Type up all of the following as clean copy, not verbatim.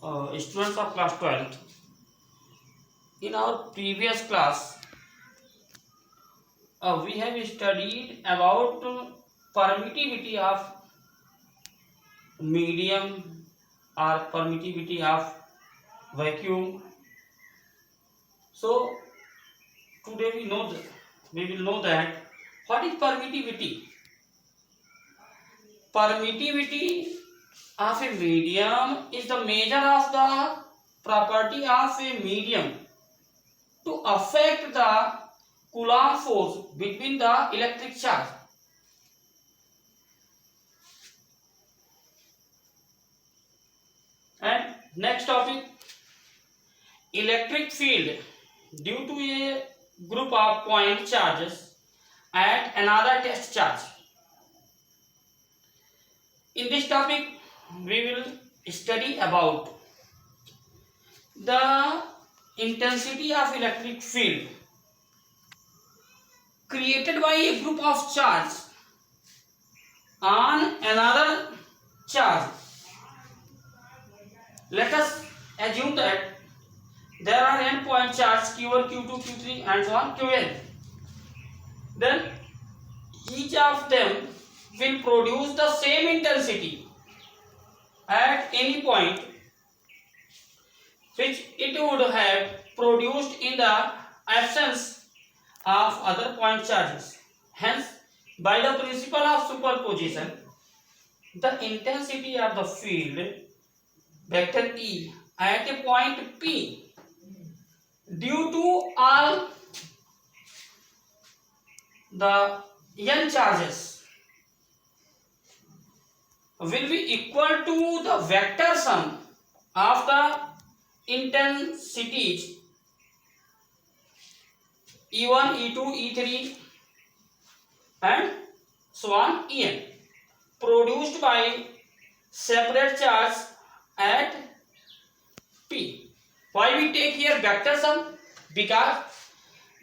Students of class 12th. In our previous class, we have studied about permittivity of medium or permittivity of vacuum. So today we will know that what is permittivity. Permittivity of a medium is the measure of the property of a medium to affect the Coulomb force between the electric charge. And next topic, electric field due to a group of point charges at another test charge. In this topic, we will study about the intensity of electric field created by a group of charge on another charge. Let us assume that there are n point charge q1, q2, q3 and so on qn. Then each of them will produce the same intensity at any point which it would have produced in the absence of other point charges. Hence, by the principle of superposition, the intensity of the field vector E at a point P due to all the n charges will be equal to the vector sum of the intensities E1, E2, E3 and so on En produced by separate charge at P. Why we take here vector sum? Because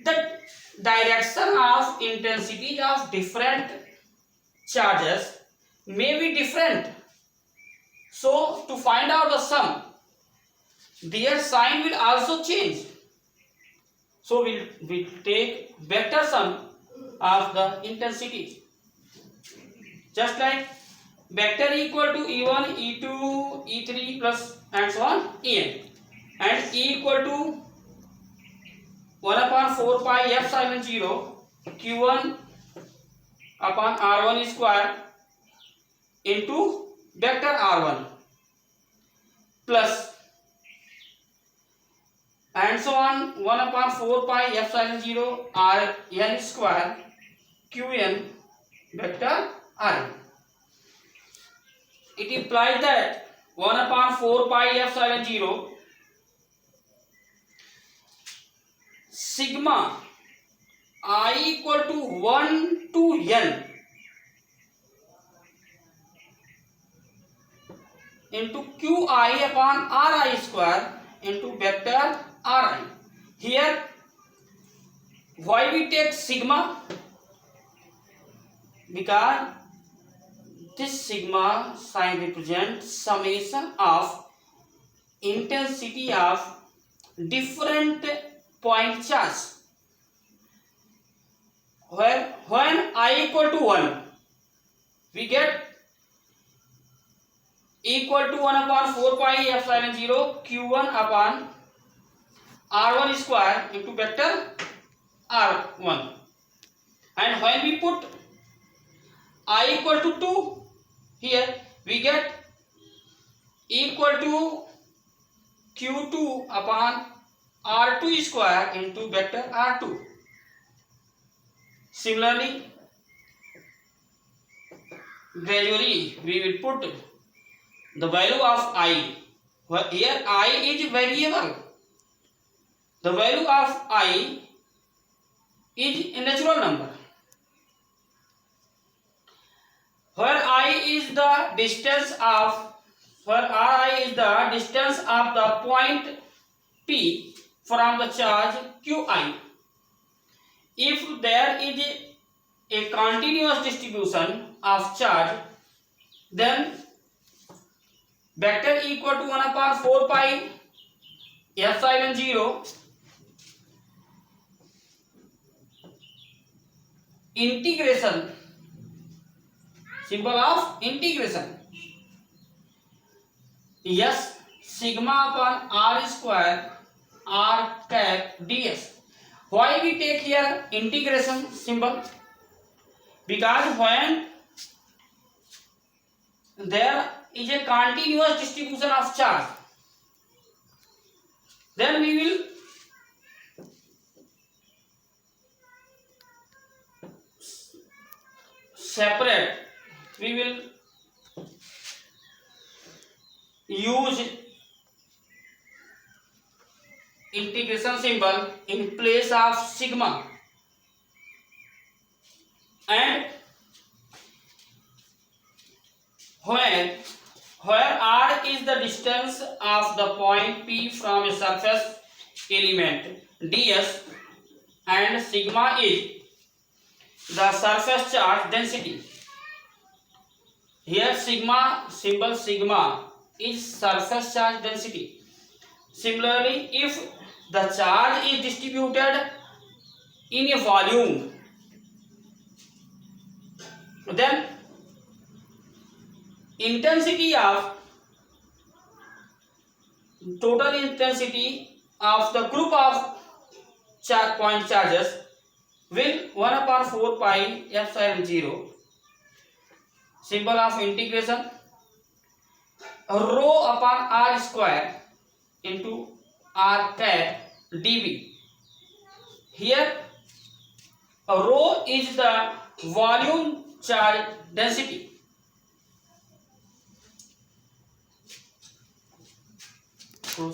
the direction of intensity of different charges may be different. So to find out the sum, their sign will also change. So we'll take vector sum of the intensity. Just like vector equal to E1, E2, E3 plus and so on En, and E equal to 1 upon 4 pi epsilon 0 Q1 upon R1 square into vector R1 plus and so on 1 upon 4 pi epsilon 0 Rn square Qn vector Rn. It implies that 1 upon 4 pi epsilon 0 sigma I equal to 1 to n into qi upon ri square into vector ri. Here why we take sigma? Because this sigma sign represents summation of intensity of different point charge. Where when I equal to 1, we get equal to 1 upon 4 pi epsilon 0 q1 upon r1 square into vector r1. And when we put I equal to 2, here we get equal to q2 upon r2 square into vector r2. Similarly, gradually we will put the value of I. Here I is variable. The value of I is a natural number. Where I is the distance of the point P from the charge Qi. If there is a continuous distribution of charge, then vector equal to 1 upon 4 pi epsilon 0 integration, symbol of integration, yes sigma upon r square r cap ds. Why we take here integration symbol? Because when there is a continuous distribution of charge, then we will separate, we will use integration symbol in place of sigma, and where r is the distance of the point P from a surface element ds and sigma is the surface charge density. Here sigma, symbol sigma is surface charge density. Similarly, if the charge is distributed in a volume, then intensity of total intensity of the group of point charges will 1 upon 4 pi epsilon 0, symbol of integration, rho upon r square into r cap dv. Here rho is the volume charge density